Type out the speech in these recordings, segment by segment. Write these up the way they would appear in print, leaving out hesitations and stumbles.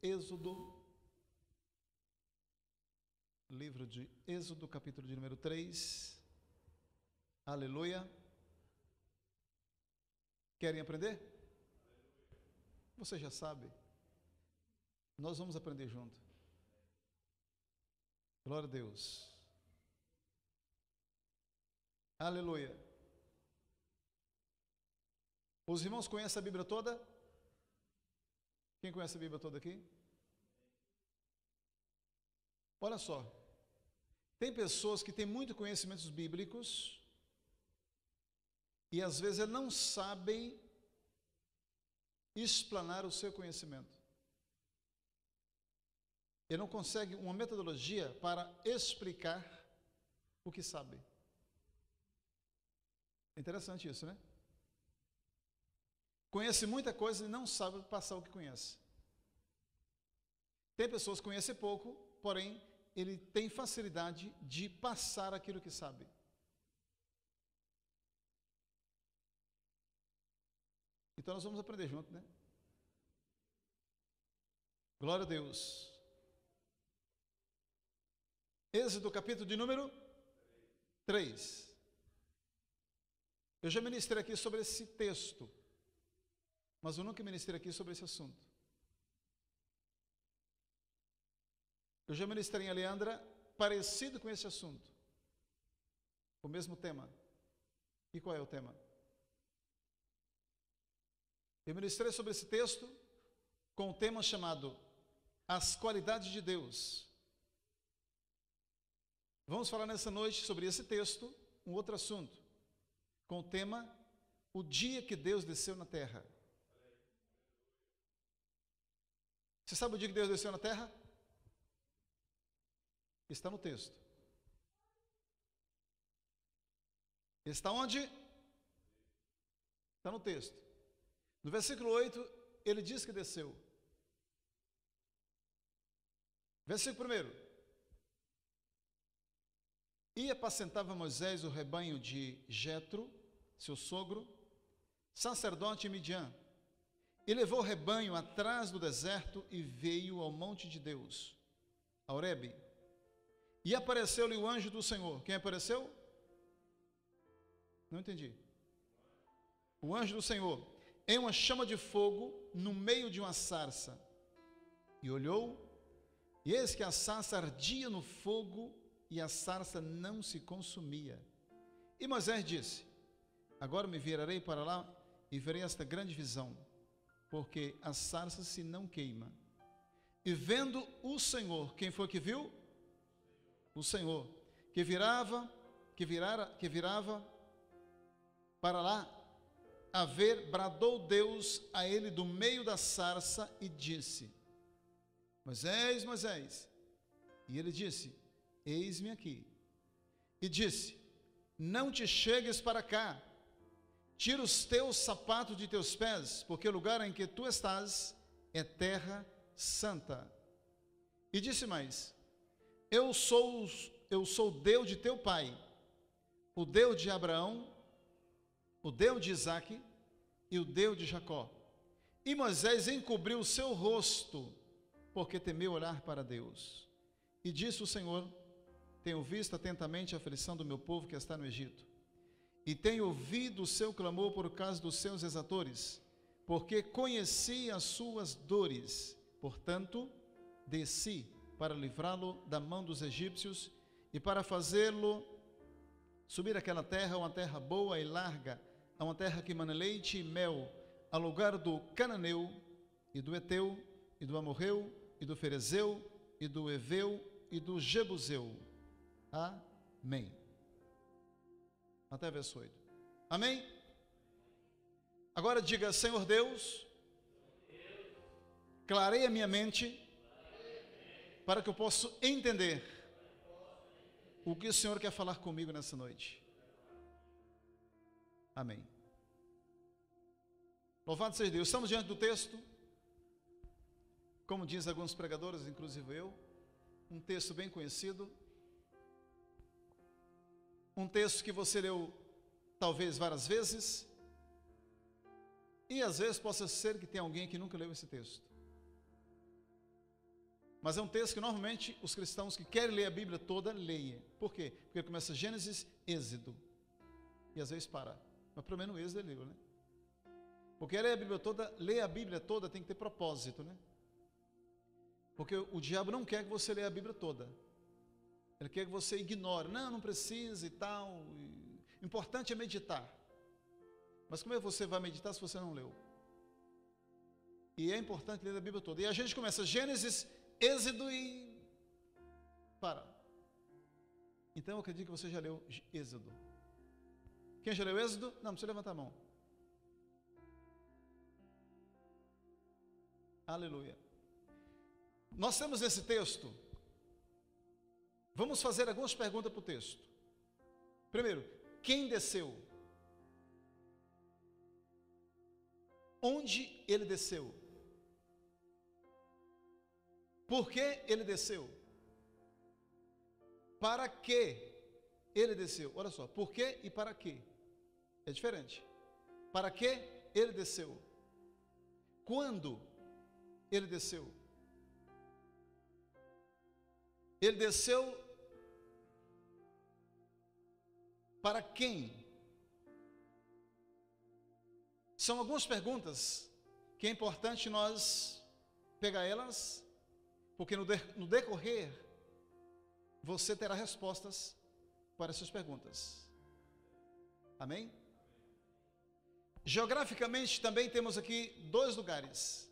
Êxodo, livro de Êxodo, capítulo de número 3. Aleluia. Querem aprender? Você já sabe. Nós vamos aprender junto. Glória a Deus. Aleluia. Os irmãos conhecem a Bíblia toda? Quem conhece a Bíblia toda aqui? Olha só. Tem pessoas que têm muito conhecimentos bíblicos e às vezes não sabem explanar o seu conhecimento. Ele não consegue uma metodologia para explicar o que sabe. É interessante isso, né? Conhece muita coisa e não sabe passar o que conhece. Tem pessoas que conhecem pouco, porém, ele tem facilidade de passar aquilo que sabe. Então nós vamos aprender junto, né? Glória a Deus. Êxodo, capítulo de número 3. Eu já ministrei aqui sobre esse texto, mas eu nunca ministrei aqui sobre esse assunto. Eu já ministrei em Aleandra parecido com esse assunto, o mesmo tema. E qual é o tema? Eu ministrei sobre esse texto com o tema chamado As Qualidades de Deus. Vamos falar nessa noite sobre esse texto, um outro assunto, com o tema O Dia que Deus Desceu na Terra. Você sabe o dia que Deus desceu na terra? Está no texto. Está onde? Está no texto. No versículo 8, ele diz que desceu. Versículo 1. E apacentava Moisés o rebanho de Jetro, seu sogro, sacerdote em Midian. E levou o rebanho atrás do deserto e veio ao monte de Deus, a Horebe. E apareceu-lhe o anjo do Senhor. Quem apareceu? Não entendi. O anjo do Senhor, em uma chama de fogo, no meio de uma sarça. E olhou, e eis que a sarça ardia no fogo, e a sarça não se consumia. E Moisés disse: agora me virarei para lá e verei esta grande visão, porque a sarça se não queima. E vendo o Senhor, quem foi que viu? O Senhor, que virava para lá a ver, bradou Deus a ele do meio da sarça e disse: Moisés, Moisés. E ele disse: eis-me aqui. E disse: não te chegues para cá, tira os teus sapatos de teus pés, porque o lugar em que tu estás é terra santa. E disse mais: eu sou o Deus de teu pai, o Deus de Abraão, o Deus de Isaque e o Deus de Jacó. E Moisés encobriu o seu rosto, porque temeu olhar para Deus. E disse o Senhor: tenho visto atentamente a aflição do meu povo que está no Egito, e tenho ouvido o seu clamor por causa dos seus exatores, porque conheci as suas dores. Portanto, desci para livrá-lo da mão dos egípcios e para fazê-lo subir aquela terra, uma terra boa e larga, a uma terra que mana leite e mel, ao lugar do cananeu e do eteu e do amorreu e do ferezeu e do eveu e do jebuseu. Amém. Até verso 8. Amém? Agora diga: Senhor Deus, clareia minha mente para que eu possa entender o que o Senhor quer falar comigo nessa noite. Amém. Louvado seja Deus. Estamos diante do texto, como dizem alguns pregadores, inclusive eu, um texto bem conhecido, um texto que você leu talvez várias vezes, e às vezes possa ser que tenha alguém que nunca leu esse texto. Mas é um texto que normalmente os cristãos que querem ler a Bíblia toda, leem. Por quê? Porque começa Gênesis, Êxodo. E às vezes para. Mas pelo menos o Êxodo é livro, né? Porque ler a Bíblia toda tem que ter propósito, né? Porque o diabo não quer que você leia a Bíblia toda. Ele quer que você ignore. Não precisa e tal. O importante é meditar. Mas como é que você vai meditar se você não leu? E é importante ler a Bíblia toda. E a gente começa Gênesis, Êxodo e para. Então eu acredito que você já leu Êxodo. Quem já leu Êxodo? Não precisa levantar a mão. Aleluia. Nós temos esse texto. Vamos fazer algumas perguntas para o texto. Primeiro, quem desceu? Onde ele desceu? Por que ele desceu? Para que ele desceu? Olha só, por que e para que? É diferente. Para que ele desceu? Quando ele desceu? Ele desceu para quem? São algumas perguntas que é importante nós pegar elas, porque no decorrer você terá respostas para essas perguntas. Amém? Geograficamente também temos aqui 2 lugares.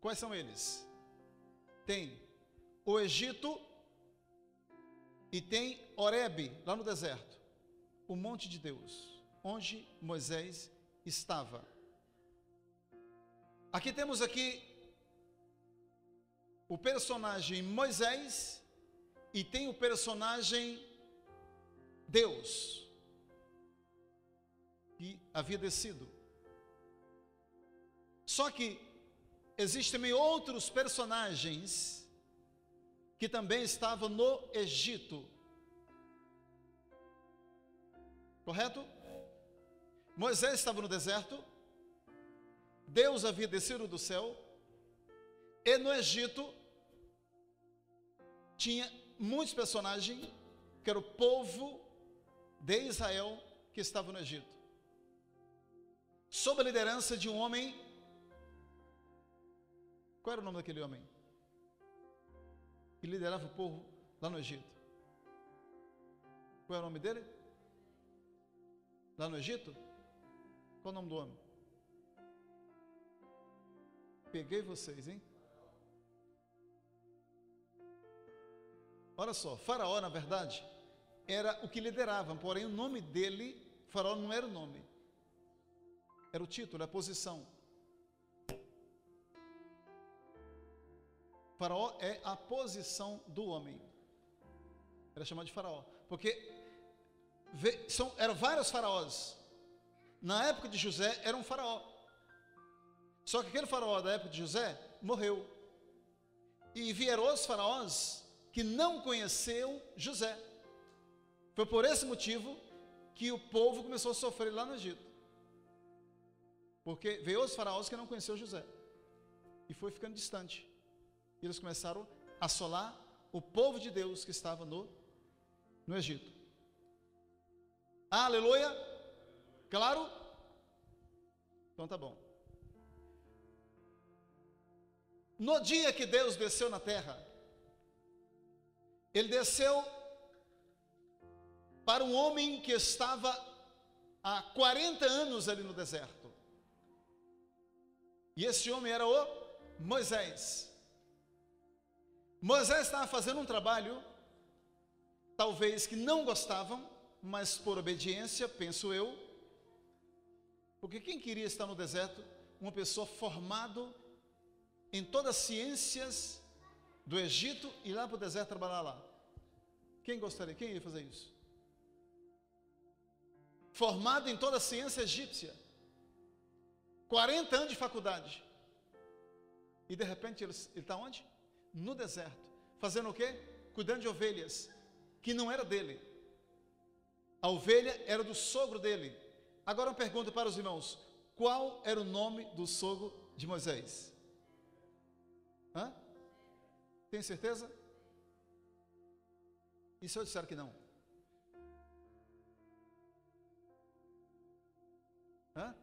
Quais são eles? Tem o Egito e tem Horebe, lá no deserto, o monte de Deus, onde Moisés estava. Aqui temos o personagem Moisés e tem o personagem Deus, que havia descido. Só que existem também outros personagens que também estavam no Egito. Correto? Moisés estava no deserto, Deus havia descido do céu, e no Egito tinha muitos personagens, que era o povo de Israel que estava no Egito, sob a liderança de um homem. Qual era o nome daquele homem que liderava o povo lá no Egito? Qual era o nome dele? Lá no Egito? Qual o nome do homem? Peguei vocês, hein? Olha só, Faraó, na verdade, era o que liderava, porém o nome dele, Faraó não era o nome, era o título, a posição. Faraó é a posição do homem. Era chamado de Faraó, porque eram vários faraós. Na época de José era um faraó. Só que aquele faraó da época de José morreu. E vieram outros faraós que não conheceu José. Foi por esse motivo que o povo começou a sofrer lá no Egito. Porque veio outros faraós que não conheceu José. E foi ficando distante. E eles começaram a assolar o povo de Deus que estava no Egito. Aleluia! Claro? Então tá bom. No dia que Deus desceu na terra, Ele desceu para um homem que estava há 40 anos ali no deserto. E esse homem era o Moisés. Moisés estava fazendo um trabalho, talvez que não gostavam, mas por obediência, penso eu, porque quem queria estar no deserto? Uma pessoa formada em todas as ciências do Egito e ir lá para o deserto trabalhar lá. Quem gostaria? Quem ia fazer isso? Formado em toda a ciência egípcia, 40 anos de faculdade, e de repente ele está onde? No deserto, fazendo o quê? Cuidando de ovelhas, que não era dele. A ovelha era do sogro dele. Agora uma pergunta para os irmãos: qual era o nome do sogro de Moisés? Tem certeza? E se eu disser que não? Hã?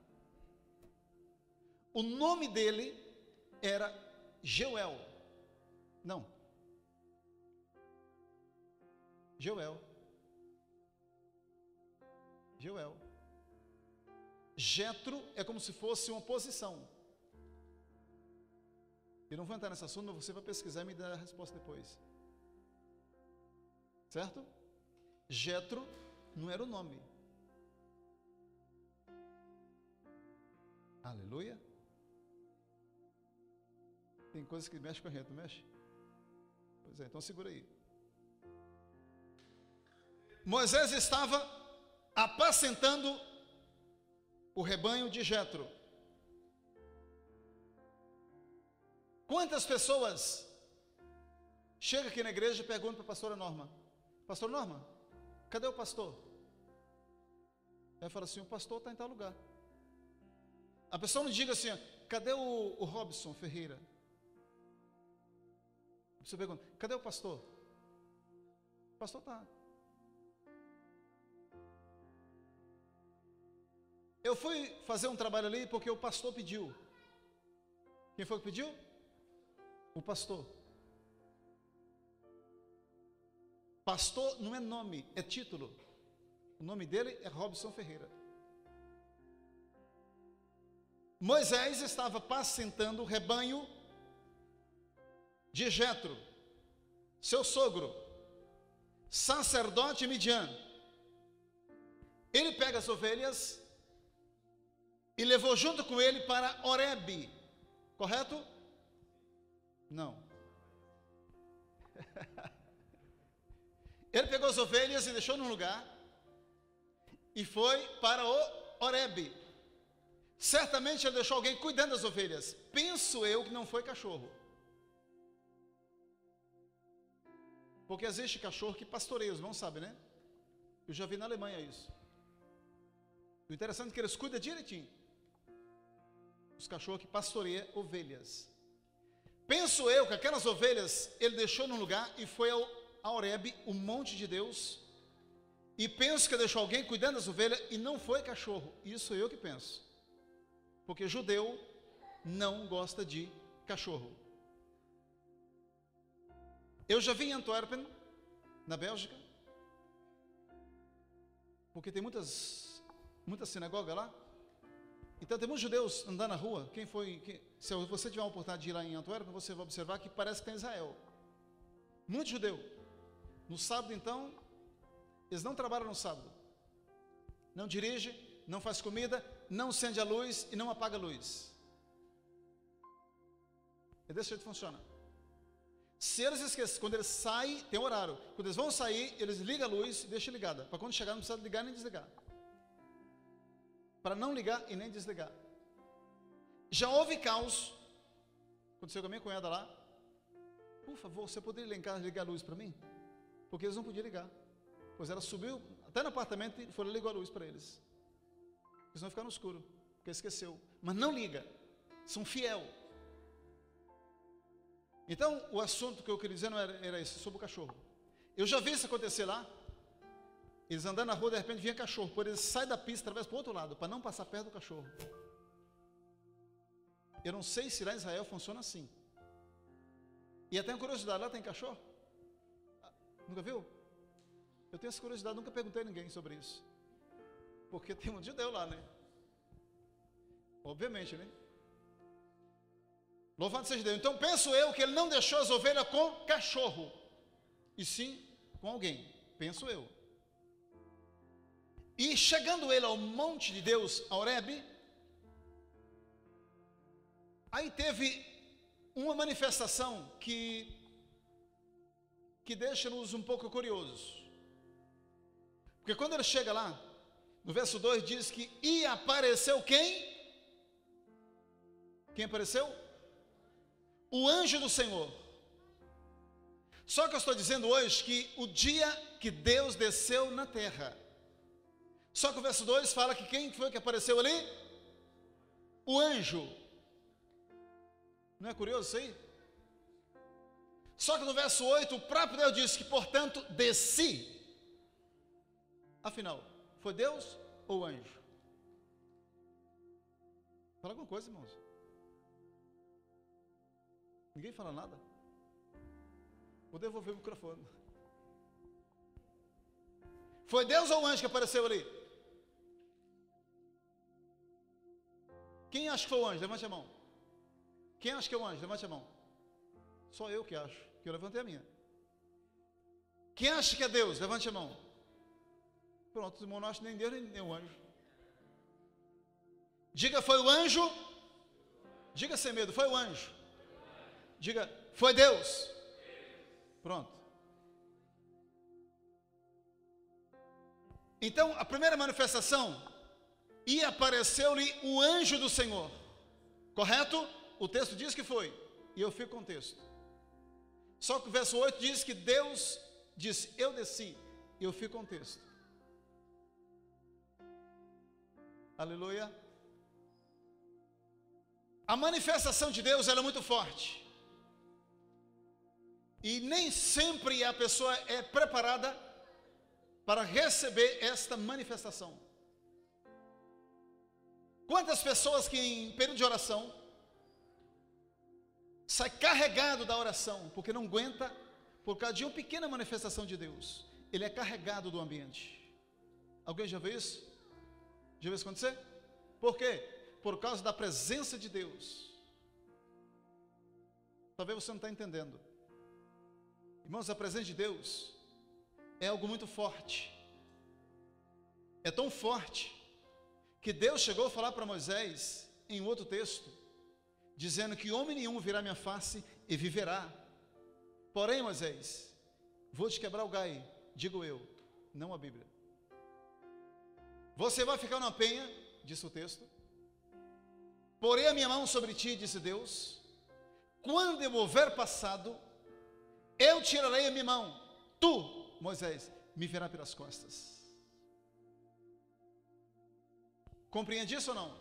O nome dele era Jeuel. Não. Jeuel. Jeuel. Jetro é como se fosse uma posição. Eu não vou entrar nesse assunto, mas você vai pesquisar e me dar a resposta depois. Certo? Jetro não era o nome. Aleluia. Tem coisas que mexem com a gente, não mexe? Pois é, então segura aí. Moisés estava apacentando o rebanho de Jetro. Quantas pessoas chegam aqui na igreja e perguntam para a pastora Norma: Pastor Norma, cadê o pastor? Ela fala assim: o pastor está em tal lugar. A pessoa não diga assim: cadê o Robson Ferreira? A pessoa pergunta: cadê o pastor? O pastor está. Eu fui fazer um trabalho ali porque o pastor pediu. Quem foi que pediu? O pastor. Pastor não é nome, é título. O nome dele é Robson Ferreira. Moisés estava apacentando o rebanho de Jetro, seu sogro, sacerdote Midian. Ele pega as ovelhas e levou junto com ele para Horebe, correto? Não. Ele pegou as ovelhas e deixou num lugar e foi para o Horebe. Certamente ele deixou alguém cuidando das ovelhas. Penso eu que não foi cachorro. Porque existe cachorro que pastoreia, os irmãos sabem, né? Eu já vi na Alemanha isso. O interessante é que eles cuidam direitinho. Os cachorros que pastoreiam ovelhas. Penso eu que aquelas ovelhas ele deixou num lugar e foi a Horebe, o monte de Deus. E penso que deixou alguém cuidando das ovelhas e não foi cachorro. Isso eu que penso. Porque judeu não gosta de cachorro. Eu já vi em Antwerpen, na Bélgica, porque tem muitas sinagogas lá. Então tem muitos judeus andando na rua. Se você tiver uma oportunidade de ir lá em Antwerpen, você vai observar que parece que tem Israel. Muito judeu. No sábado, então, eles não trabalham no sábado. Não dirige, não faz comida, não acende a luz e não apaga a luz. É desse jeito que funciona. Se eles esquecem, quando eles saem, tem horário. Quando eles vão sair, eles ligam a luz e deixam ligada. Para quando chegar, não precisa ligar nem desligar. Para não ligar e nem desligar. Já houve caos. Aconteceu com a minha cunhada lá. Por favor, você poderia ligar a luz para mim? Porque eles não podiam ligar. Pois ela subiu até no apartamento e foi lá e ligou a luz para eles. Eles vão ficar no escuro, porque esqueceu. Mas não liga. São fiel. Então, o assunto que eu queria dizer não era esse, sobre o cachorro. Eu já vi isso acontecer lá. Eles andando na rua, de repente vinha cachorro. Por eles saem da pista, através para o outro lado, para não passar perto do cachorro. Eu não sei se lá em Israel funciona assim. E até uma curiosidade, lá tem cachorro? Nunca viu? Eu tenho essa curiosidade, nunca perguntei a ninguém sobre isso. Porque tem um judeu lá, né? Obviamente, né? Louvado seja Deus. Então penso eu que ele não deixou as ovelhas com cachorro, e sim com alguém. Penso eu. E chegando ele ao monte de Deus, a Horebe, aí teve uma manifestação que deixa-nos um pouco curiosos. Porque quando ele chega lá, no verso 2 diz que e apareceu quem? Quem apareceu? O anjo do Senhor. Só que eu estou dizendo hoje que o dia que Deus desceu na terra. Só que o verso 2 fala que quem foi que apareceu ali? O anjo. Não é curioso isso aí? Só que no verso 8, o próprio Deus diz que, portanto, desci. Afinal, foi Deus ou anjo? Fala alguma coisa, irmãos. Ninguém fala nada. Vou devolver o microfone. Foi Deus ou anjo que apareceu ali? Quem acha que foi o anjo? Levante a mão. Quem acha que é o anjo? Levante a mão. Só eu que acho, que eu levantei a minha. Quem acha que é Deus? Levante a mão. Pronto, os irmãos não acham nem Deus nem o anjo. Diga, foi o anjo. Diga sem medo, foi o anjo. Diga, foi Deus. Pronto. Então, a primeira manifestação, e apareceu-lhe o anjo do Senhor. Correto? O texto diz que foi. E eu fico com o texto. Só que o verso 8 diz que Deus disse, eu desci. E eu fico com o texto. Aleluia. A manifestação de Deus, ela é muito forte. E nem sempre a pessoa é preparada para receber esta manifestação. Quantas pessoas que em período de oração sai carregado da oração, porque não aguenta, por causa de uma pequena manifestação de Deus, ele é carregado do ambiente. Alguém já viu isso? Já viu isso acontecer? Por quê? Por causa da presença de Deus. Talvez você não está entendendo. Irmãos, a presença de Deus é algo muito forte. É tão forte que Deus chegou a falar para Moisés em outro texto, dizendo que homem nenhum virá minha face e viverá. Porém, Moisés, vou te quebrar o galho, digo eu, não a Bíblia. Você vai ficar numa penha, disse o texto. Porei a minha mão sobre ti, disse Deus. Quando eu houver passado, eu tirarei a minha mão. Tu, Moisés, me verá pelas costas. Compreende isso ou não?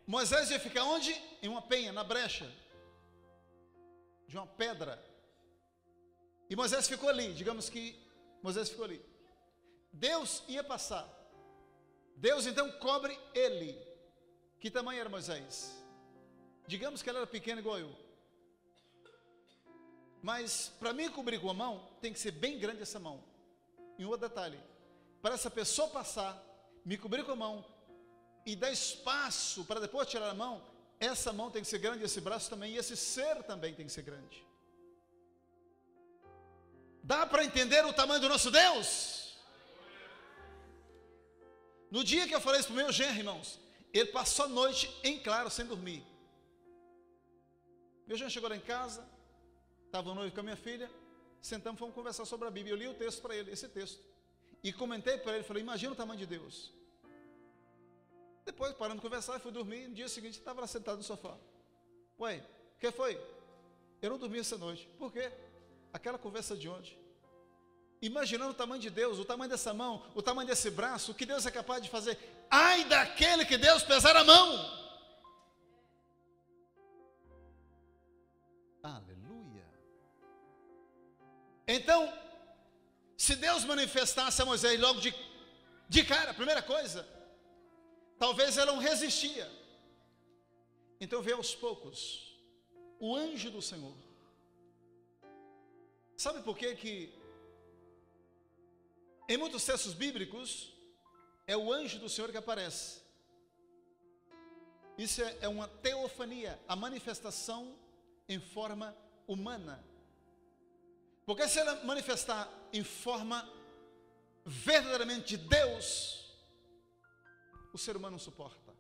Moisés ia ficar onde? Em uma penha, na brecha de uma pedra. E Moisés ficou ali, digamos que Moisés ficou ali. Deus ia passar. Deus então cobre ele. Que tamanho era Moisés? Digamos que ele era pequeno igual eu. Mas para mim cobrir com a mão, tem que ser bem grande essa mão. E um outro detalhe, para essa pessoa passar, me cobrir com a mão e dar espaço para depois tirar a mão, essa mão tem que ser grande, esse braço também, e esse ser também tem que ser grande. Dá para entender o tamanho do nosso Deus? No dia que eu falei isso para o meu genro, irmãos, ele passou a noite em claro, sem dormir. Meu genro chegou lá em casa, estava noivo com a minha filha, sentamos e fomos conversar sobre a Bíblia. Eu li o texto para ele, esse texto, e comentei para ele, falei, imagina o tamanho de Deus. Depois, parando de conversar, fui dormir. No dia seguinte, estava lá sentado no sofá. Ué, o que foi? Eu não dormi essa noite. Por quê? Aquela conversa de ontem. Imaginando o tamanho de Deus, o tamanho dessa mão, o tamanho desse braço, o que Deus é capaz de fazer. Ai daquele que Deus pesar a mão. Aleluia. Então, se Deus manifestasse a Moisés logo de cara, a primeira coisa, talvez ela não resistia. Então veio aos poucos o anjo do Senhor. Sabe por que em muitos textos bíblicos é o anjo do Senhor que aparece? Isso é uma teofania, a manifestação em forma humana. Porque se ela manifestar em forma verdadeiramente de Deus, o ser humano não suporta,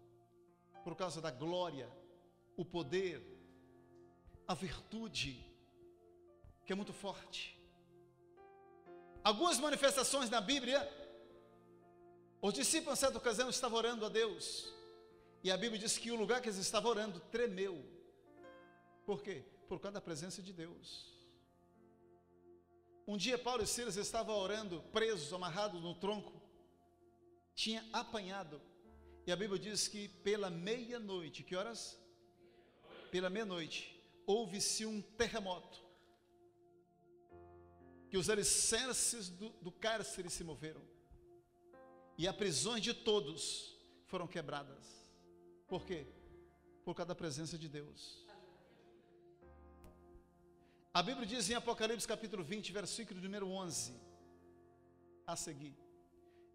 por causa da glória, o poder, a virtude, que é muito forte. Algumas manifestações na Bíblia, os discípulos, em certa ocasião, estavam orando a Deus, e a Bíblia diz que o lugar que eles estavam orando tremeu. Por quê? Por causa da presença de Deus. Um dia Paulo e Silas estavam orando, presos, amarrados no tronco, tinha apanhado, e a Bíblia diz que pela meia-noite, que horas? Pela meia-noite, houve-se um terremoto, que os alicerces do cárcere se moveram. E as prisões de todos foram quebradas. Por quê? Por causa da presença de Deus. A Bíblia diz em Apocalipse capítulo 20, versículo número 11, a seguir: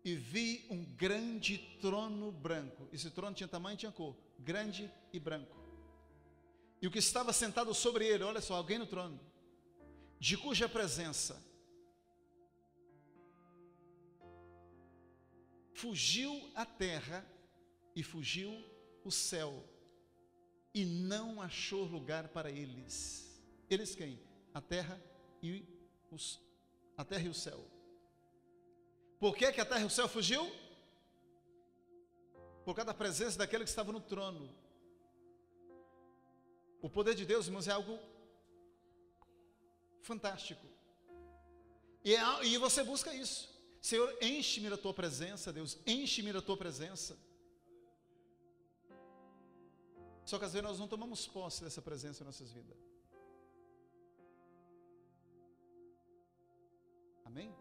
e vi um grande trono branco. Esse trono tinha tamanho e tinha cor, grande e branco. E o que estava sentado sobre ele, olha só, alguém no trono, de cuja presença fugiu a terra e fugiu o céu, e não achou lugar para eles. Eles quem? A terra e o céu. Por que a terra e o céu fugiu? Por causa da presença daquele que estava no trono. O poder de Deus, irmãos, é algo fantástico. E você busca isso. Senhor, enche-me da tua presença, Deus, enche-me da tua presença. Só que às vezes nós não tomamos posse dessa presença em nossas vidas. Amém?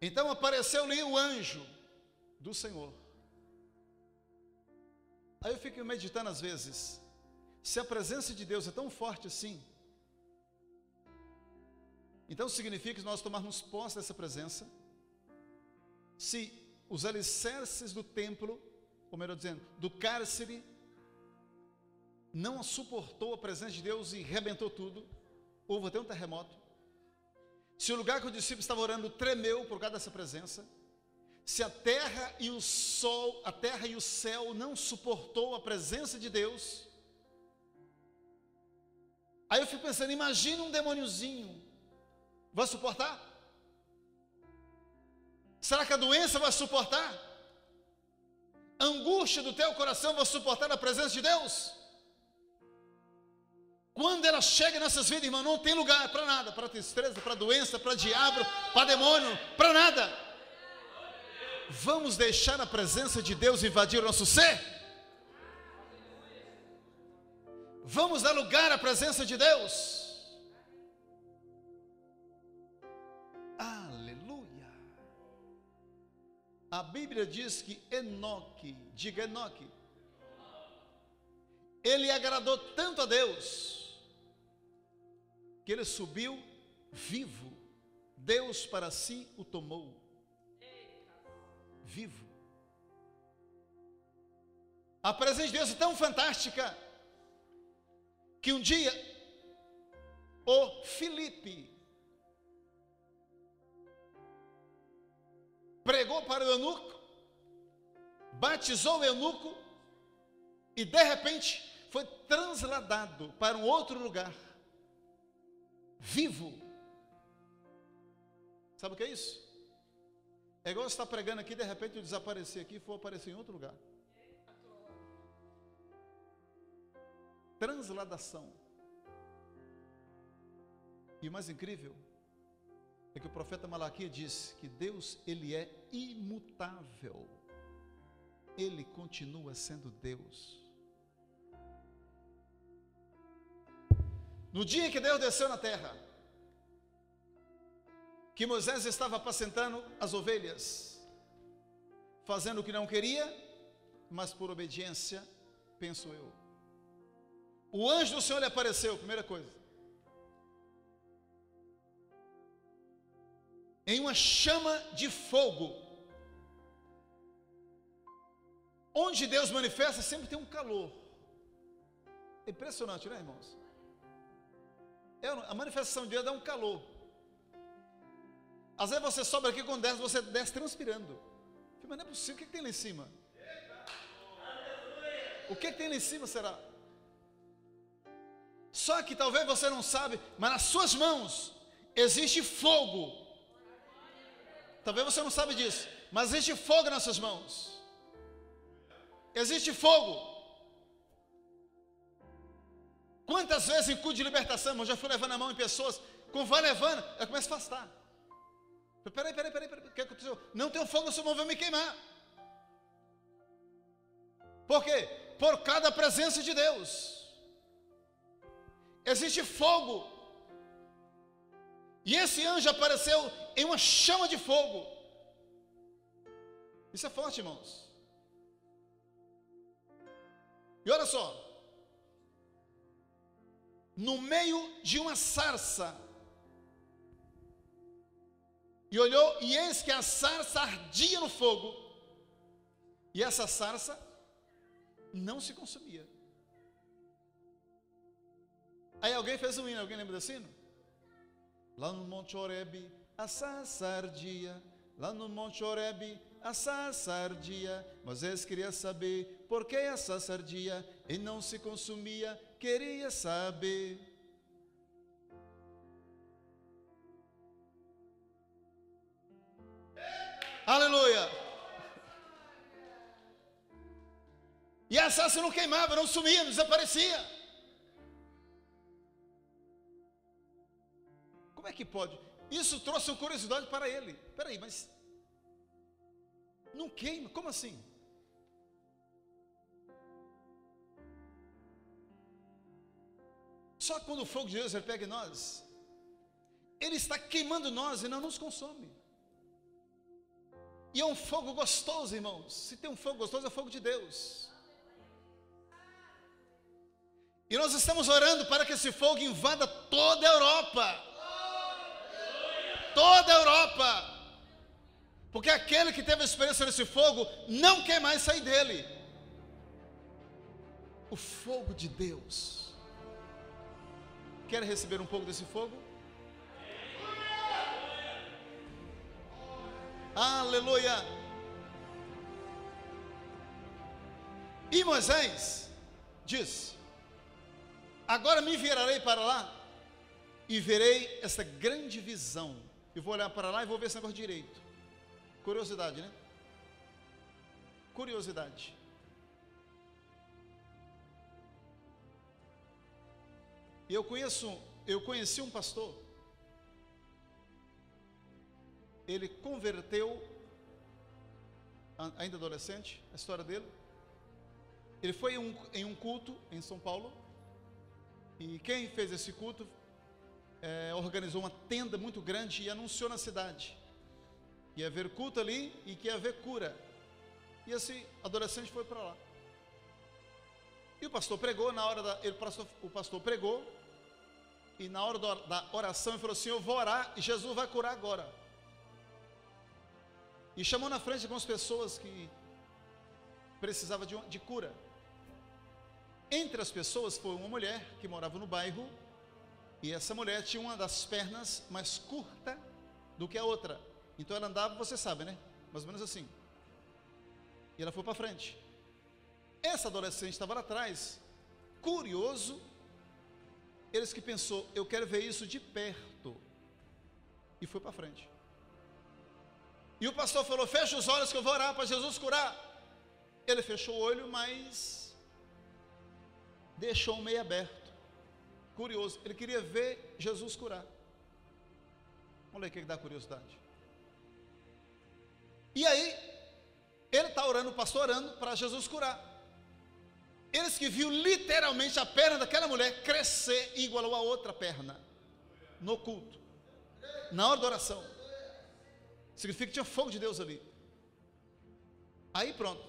Então apareceu-lhe o anjo do Senhor. Aí eu fico meditando às vezes, se a presença de Deus é tão forte assim, então significa que nós tomarmos posse dessa presença. Se os alicerces do templo, ou melhor dizendo, do cárcere, não suportou a presença de Deus e rebentou tudo, houve até um terremoto. Se o lugar que o discípulo estava orando tremeu por causa dessa presença, se a terra e o sol, a terra e o céu não suportou a presença de Deus, aí eu fico pensando, imagina um demôniozinho, vai suportar? Será que a doença vai suportar? A angústia do teu coração vai suportar a presença de Deus? Quando ela chega nessas vidas, irmão, não tem lugar para nada, para tristeza, para doença, para diabo, para demônio, para nada. Vamos deixar a presença de Deus invadir o nosso ser? Vamos dar lugar à presença de Deus? Aleluia! A Bíblia diz que Enoque, diga Enoque, ele agradou tanto a Deus, que ele subiu vivo. Deus para si o tomou vivo. A presença de Deus é tão fantástica que um dia o Filipe pregou para o eunuco, batizou o eunuco e de repente foi transladado para um outro lugar, vivo. Sabe o que é isso? É igual você estar pregando aqui, de repente eu desaparecer aqui e for aparecer em outro lugar. Transladação. E o mais incrível é que o profeta Malaquias disse que Deus, ele é imutável. Ele continua sendo Deus. No dia que Deus desceu na terra, que Moisés estava apacentando as ovelhas, fazendo o que não queria, mas por obediência, penso eu. O anjo do Senhor lhe apareceu, primeira coisa, em uma chama de fogo. Onde Deus manifesta, sempre tem um calor. É impressionante, né, irmãos? A manifestação de Deus dá um calor. Às vezes você sobe aqui, quando desce, você desce transpirando. Mas não é possível, o que tem lá em cima? O que tem lá em cima será? Só que talvez você não sabe, mas nas suas mãos existe fogo. Talvez você não sabe disso, mas existe fogo nas suas mãos. Existe fogo. Quantas vezes em culto de libertação, eu já fui levando a mão em pessoas, quando vai levando, eu começo a afastar. Peraí, o que aconteceu? Não tem fogo, o seu mão vai me queimar. Por quê? Por causa da presença de Deus. Existe fogo. E esse anjo apareceu em uma chama de fogo. Isso é forte, irmãos. E olha só, no meio de uma sarça, e olhou, e eis que a sarça ardia no fogo, e essa sarça não se consumia. Aí alguém fez um hino, alguém lembra desse hino? Lá no Monte Horebe, a sarça ardia, lá no Monte Horebe, a sarça ardia. Moisés queria saber por que a sarça ardia e não se consumia, queria saber. Aleluia! E a sarça não queimava, não sumia, não desaparecia. Como é que pode? Isso trouxe uma curiosidade para ele. Espera aí, mas não queima? Como assim? Só quando o fogo de Deus ele pega em nós, ele está queimando nós e não nos consome. E é um fogo gostoso, irmãos. Se tem um fogo gostoso, é o fogo de Deus. E nós estamos orando para que esse fogo invada toda a Europa. Toda a Europa. Porque aquele que teve a experiência nesse fogo não quer mais sair dele. O fogo de Deus. Quer receber um pouco desse fogo? Aleluia! E Moisés diz: agora me virarei para lá e verei esta grande visão. Eu vou olhar para lá e vou ver esse negócio direito. Curiosidade, né? Curiosidade. E eu conheci um pastor. Ele converteu, ainda adolescente, a história dele. Ele foi em um culto em São Paulo. E quem fez esse culto organizou uma tenda muito grande e anunciou na cidade. Ia haver culto ali e que ia haver cura. E esse adolescente foi para lá. E o pastor pregou, o pastor pregou, e na hora da oração ele falou assim: eu vou orar e Jesus vai curar agora. E chamou na frente algumas pessoas que precisavam de cura. Entre as pessoas foi uma mulher que morava no bairro, e essa mulher tinha uma das pernas mais curta do que a outra. Então ela andava, você sabe, né? Mais ou menos assim. E ela foi para frente. Essa adolescente estava lá atrás, curioso. Eles que pensou: eu quero ver isso de perto. E foi para frente. E o pastor falou: fecha os olhos que eu vou orar para Jesus curar. Ele fechou o olho, mas deixou meio aberto. Curioso, ele queria ver Jesus curar. Olha aí o que dá curiosidade. E aí, ele está orando, o pastor orando para Jesus curar. Eles que viu literalmente a perna daquela mulher crescer e igualou a outra perna no culto, na hora da oração. Significa que tinha fogo de Deus ali. Aí pronto.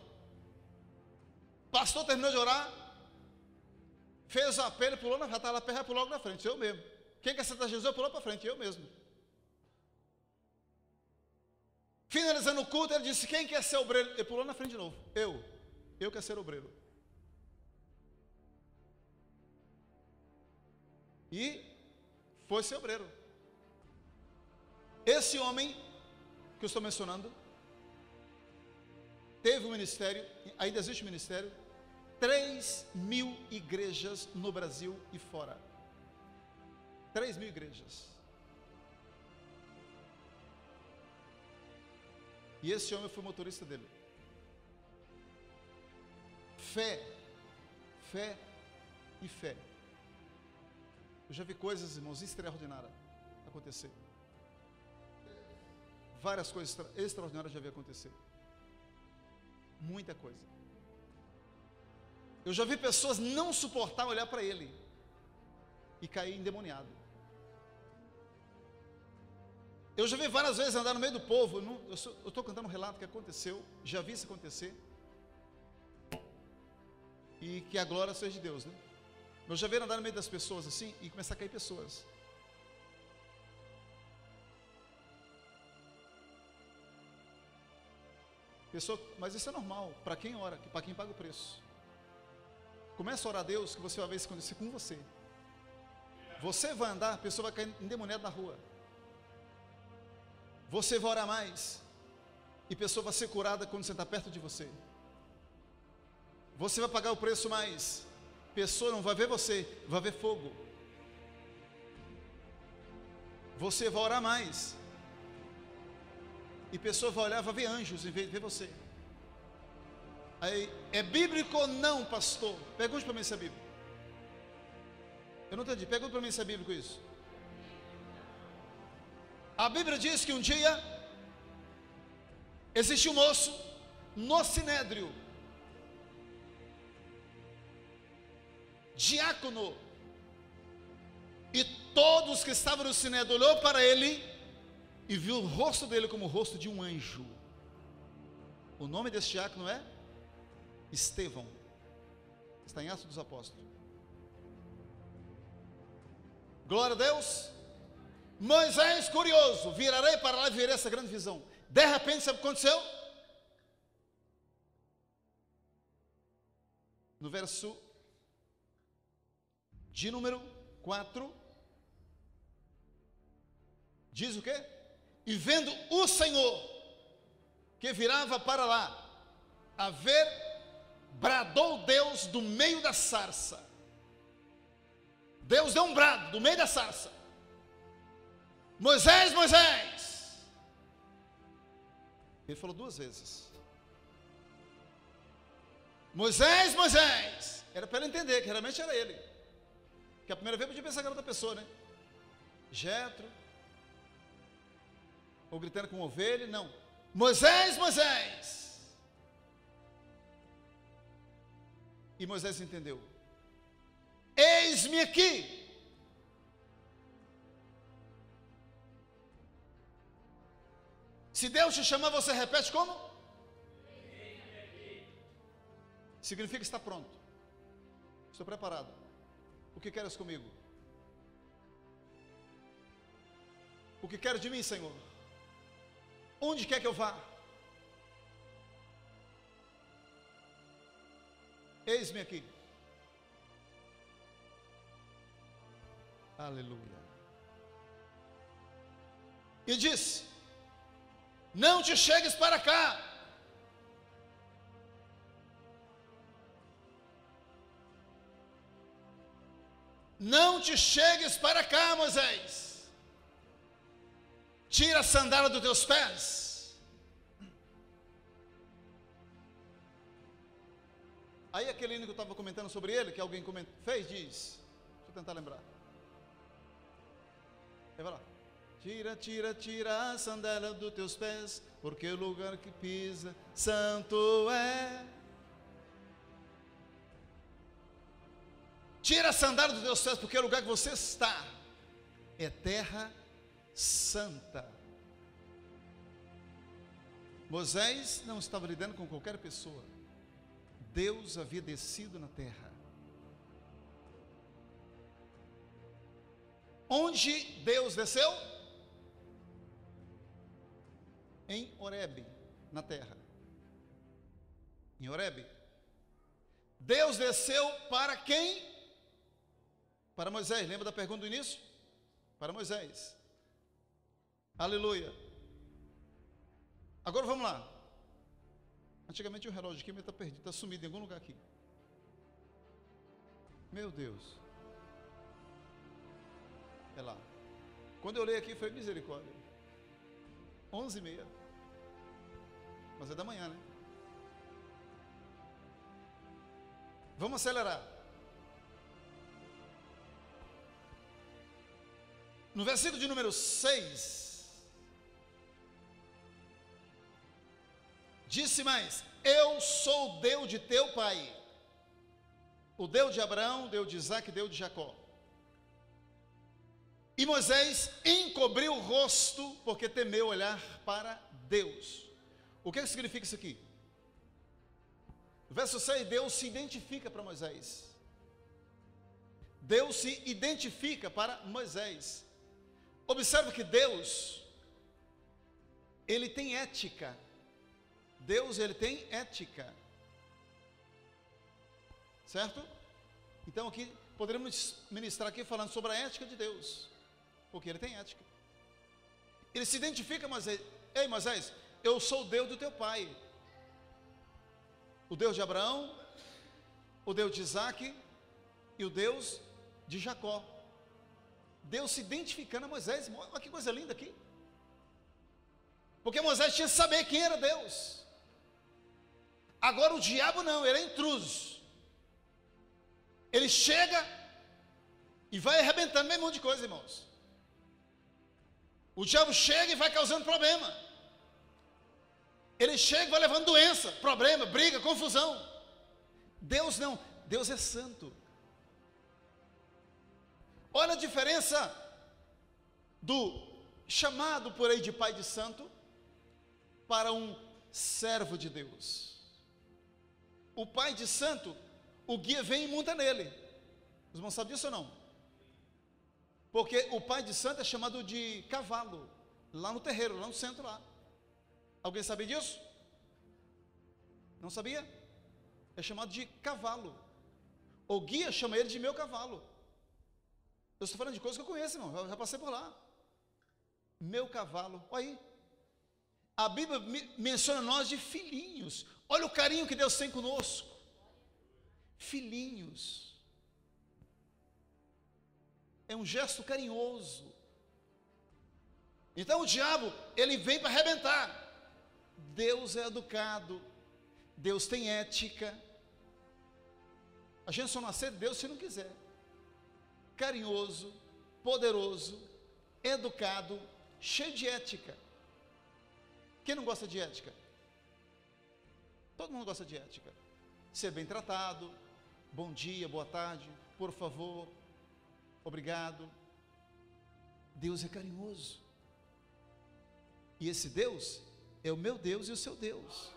Pastor terminou de orar, fez o apelo, pulou já estava lá perto, pulou logo na frente, eu mesmo. Quem quer sentar Jesus, pulou para frente, eu mesmo. Finalizando o culto, ele disse: quem quer ser obreiro? Ele pulou na frente de novo. Eu quero ser obreiro. E foi ser obreiro. Esse homem que eu estou mencionando teve um ministério, ainda existe um ministério, 3.000 igrejas no Brasil e fora. 3.000 igrejas. E esse homem foi motorista dele. Fé e fé. Eu já vi coisas, irmãos, extraordinárias acontecer. Várias coisas extraordinárias já vi acontecer. Muita coisa. Eu já vi pessoas não suportar olhar para ele e cair endemoniado. Eu já vi várias vezes andar no meio do povo. Eu estou contando um relato que aconteceu. Já vi isso acontecer. E que a glória seja de Deus, né? Eu já vi andar no meio das pessoas assim e começar a cair pessoas. Mas isso é normal para quem ora, para quem paga o preço. Começa a orar a Deus que você vai ver isso acontecer com você. Você vai andar, a pessoa vai cair endemoniada na rua. Você vai orar mais e a pessoa vai ser curada quando você está perto de você. Você vai pagar o preço mais. A pessoa não vai ver você, vai ver fogo. Você vai orar mais. E a pessoa vai olhar, vai ver anjos em vez de ver você. Aí, é bíblico ou não, pastor? Pergunte para mim se é bíblico. Eu não entendi, pergunte para mim se é bíblico isso. A Bíblia diz que um dia existiu um moço no sinédrio, diácono, e todos que estavam no sinédrio olhou para ele e viu o rosto dele como o rosto de um anjo. O nome desse diácono é Estevão. Está em Atos dos Apóstolos. Glória a Deus. Moisés, curioso, virarei para lá e verei essa grande visão. De repente, sabe o que aconteceu? No verso de número 4, diz o quê? E vendo o Senhor, que virava para lá, a ver, bradou Deus do meio da sarça. Deus deu um brado do meio da sarça. Moisés, Moisés. Ele falou 2 vezes. Moisés, Moisés. Era para ele entender que realmente era ele. Que a primeira vez podia pensar que era outra pessoa, né? Jetro. Ou gritando com ovelha, não. Moisés, Moisés. E Moisés entendeu. Eis-me aqui. Se Deus te chamar, você repete como? Significa que está pronto. Estou preparado. O que queres comigo? O que queres de mim, Senhor? Onde quer que eu vá? Eis-me aqui. Aleluia. E disse: não te chegues para cá. Não te chegues para cá, Moisés. Tira a sandália dos teus pés. Aí aquele hino que eu estava comentando sobre ele, que alguém fez, diz. Deixa eu tentar lembrar. Vai lá. Tira, tira, tira a sandália dos teus pés, porque o lugar que pisa santo é. Tira a sandália dos teus pés, porque o lugar que você está é terra santa. Moisés não estava lidando com qualquer pessoa. Deus havia descido na terra. Onde Deus desceu? Em Horebe, na terra. Em Horebe. Deus desceu para quem? Para Moisés. Lembra da pergunta do início? Para Moisés. Aleluia. Agora vamos lá. Antigamente o relógio aqui está perdido, está sumido em algum lugar aqui. Meu Deus. É lá. Quando eu olhei aqui foi misericórdia. 11h30. Mas é da manhã, né? Vamos acelerar. No versículo de número 6, disse mais: eu sou o Deus de teu pai, o Deus de Abraão, Deus de Isaac, Deus de Jacó. E Moisés encobriu o rosto, porque temeu olhar para Deus. O que significa isso aqui? Verso 6, Deus se identifica para Moisés. Deus se identifica para Moisés. Observe que Deus, ele tem ética. Deus, ele tem ética. Certo? Então aqui, poderíamos ministrar aqui falando sobre a ética de Deus. Porque ele tem ética. Ele se identifica a Moisés. Ei, Moisés, eu sou o Deus do teu pai. O Deus de Abraão, o Deus de Isaac e o Deus de Jacó. Deus se identificando a Moisés. Olha que coisa linda aqui. Porque Moisés tinha que saber quem era Deus. Agora o diabo não, ele é intruso. Ele chega e vai arrebentando meio monte de coisa, irmãos. O diabo chega e vai causando problema. Ele chega e vai levando doença, problema, briga, confusão. Deus não, Deus é santo. Olha a diferença do chamado por aí de pai de santo para um servo de Deus. O pai de santo, o guia vem e monta nele. Os irmãos sabem disso ou não? Porque o pai de santo é chamado de cavalo, lá no terreiro, lá no centro lá. Alguém sabia disso? Não sabia? É chamado de cavalo. O guia chama ele de meu cavalo. Eu estou falando de coisas que eu conheço, irmão. Eu já passei por lá. Meu cavalo. Olha aí. A Bíblia menciona nós de filhinhos. Olha o carinho que Deus tem conosco. Filhinhos. É um gesto carinhoso. Então o diabo, ele vem para arrebentar. Deus é educado. Deus tem ética. A gente só não aceita Deus se não quiser. Carinhoso, poderoso, educado, cheio de ética. Quem não gosta de ética? Todo mundo gosta de ética. Ser bem tratado, bom dia, boa tarde, por favor, obrigado. Deus é carinhoso. E esse Deus é o meu Deus e o seu Deus.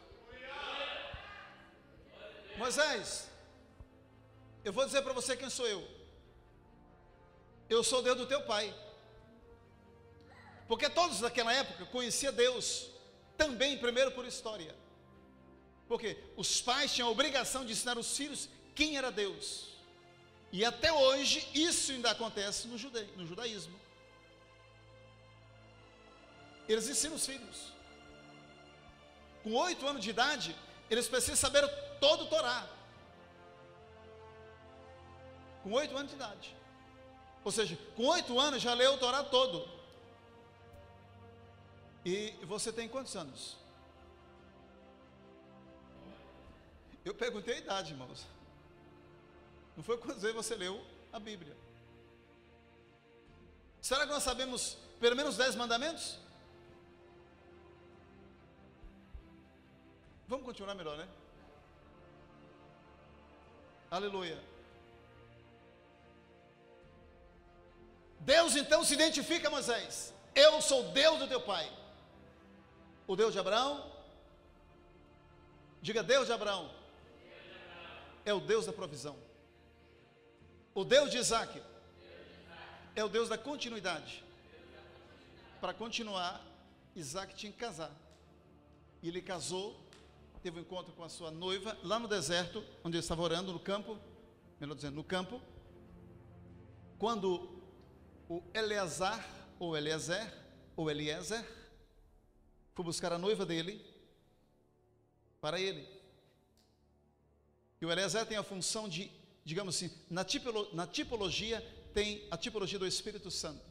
Moisés, eu vou dizer para você quem sou eu. Eu sou o Deus do teu pai. Porque todos daquela época conheciam Deus também, primeiro por história. Porque os pais tinham a obrigação de ensinar os filhos quem era Deus. E até hoje isso ainda acontece no judaísmo. Eles ensinam os filhos. Com 8 anos de idade, eles precisam saber todo o Torá. Com 8 anos de idade. Ou seja, com 8 anos já leu o Torá todo. E você tem quantos anos? Eu perguntei a idade, irmãos. Não foi quantas vezes você leu a Bíblia. Será que nós sabemos pelo menos 10 mandamentos? Vamos continuar melhor, né? Aleluia. Deus então se identifica a Moisés. Eu sou Deus do teu pai. O Deus de Abraão. Diga, Deus de Abraão. É o Deus da provisão. O Deus de Isaac é o Deus da continuidade. Para continuar, Isaac tinha que casar. E ele casou, teve um encontro com a sua noiva lá no deserto, onde ele estava orando no campo, melhor dizendo, no campo. Quando o Eliezer foi buscar a noiva dele para ele. E o Eliezer tem a função de, digamos assim, na tipologia tem a tipologia do Espírito Santo.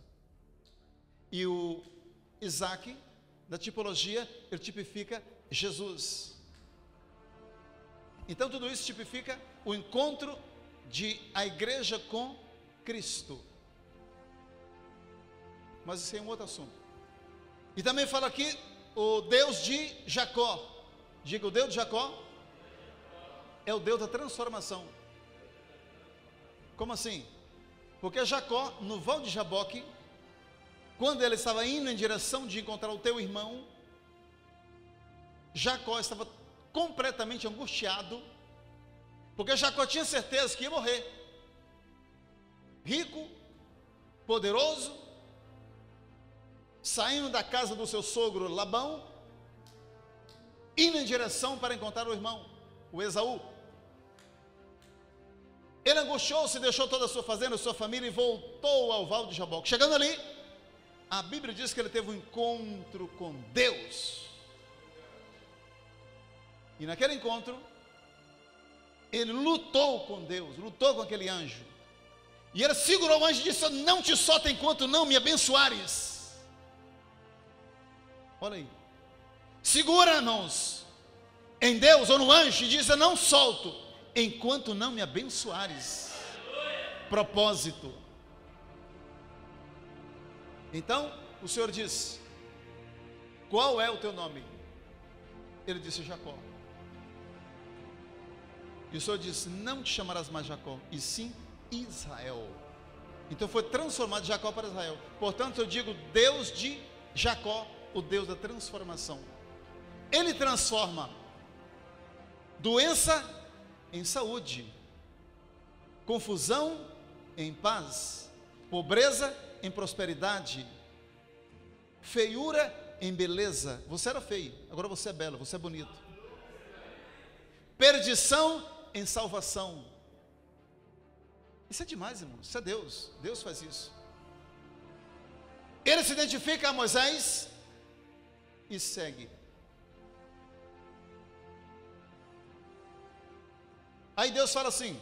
E o Isaac, da tipologia, ele tipifica Jesus. Então tudo isso tipifica o encontro de a igreja com Cristo. Mas isso é um outro assunto. E também fala aqui o Deus de Jacó. Diga, o Deus de Jacó é o Deus da transformação. Como assim? Porque Jacó, no Val de Jaboque, quando ele estava indo em direção de encontrar o teu irmão, Jacó estava completamente angustiado, porque Jacó tinha certeza que ia morrer. Rico, poderoso, saindo da casa do seu sogro Labão, indo em direção para encontrar o irmão, o Esaú. Ele angustiou-se, deixou toda a sua fazenda, a sua família e voltou ao Val de Jaboque. Chegando ali, a Bíblia diz que ele teve um encontro com Deus. E naquele encontro, ele lutou com Deus, lutou com aquele anjo. E ele segurou o anjo e disse: eu não te solto enquanto não me abençoares. Olha aí. Segura, irmãos, em Deus ou no anjo, e diz: eu não solto enquanto não me abençoares. Propósito. Então, o Senhor disse: qual é o teu nome? Ele disse: Jacó. E o Senhor disse: não te chamarás mais Jacó, e sim Israel. Então foi transformado de Jacó para Israel. Portanto, eu digo Deus de Jacó, o Deus da transformação. Ele transforma doença em saúde, confusão em paz, pobreza em prosperidade, feiura em beleza. Você era feio, agora você é belo, você é bonito. Perdição em salvação. Isso é demais, irmãos. Isso é Deus. Deus faz isso. Ele se identifica a Moisés e segue. Aí Deus fala assim,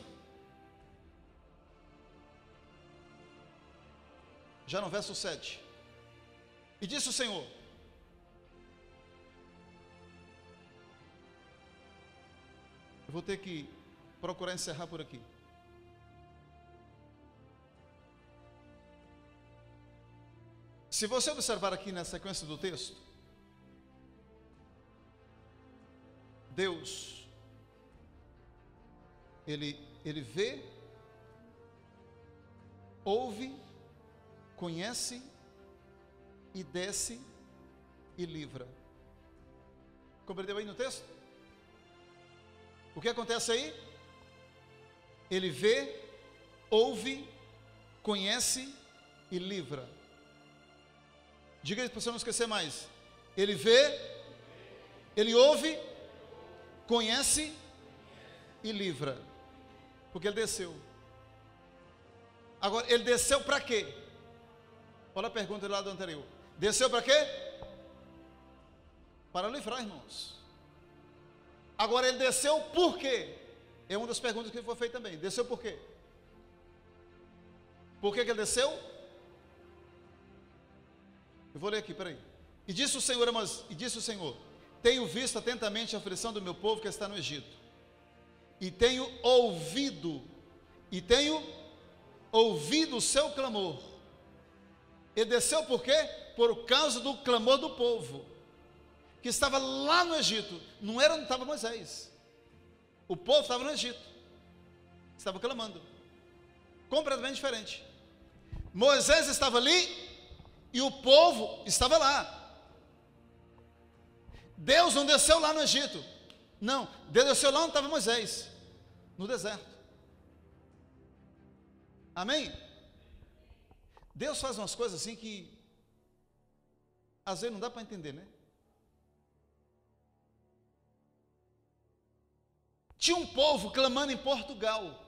já no verso 7: e disse o Senhor: eu vou ter que procurar encerrar por aqui. Se você observar aqui na sequência do texto, Deus, Ele vê, ouve, conhece e desce e livra. Compreendeu aí no texto? O que acontece aí? Ele vê, ouve, conhece e livra. Diga isso para você não esquecer mais. Ele vê, ele ouve, conhece e livra. Porque ele desceu. Agora, ele desceu para quê? Olha a pergunta do lado anterior. Desceu para quê? Para livrar, irmãos. Agora, ele desceu por quê? É uma das perguntas que foi feita também. Desceu por quê? Por que ele desceu? Eu vou ler aqui, peraí. E disse o Senhor: tenho visto atentamente a aflição do meu povo que está no Egito, e tenho ouvido o seu clamor. Ele desceu por quê? Por causa do clamor do povo, que estava lá no Egito. Não era onde estava Moisés. O povo estava no Egito, estava clamando, completamente diferente. Moisés estava ali e o povo estava lá. Deus não desceu lá no Egito. Não, Deus desceu lá onde estava Moisés, no deserto. Amém? Deus faz umas coisas assim que às vezes não dá para entender, né? Tinha um povo clamando em Portugal.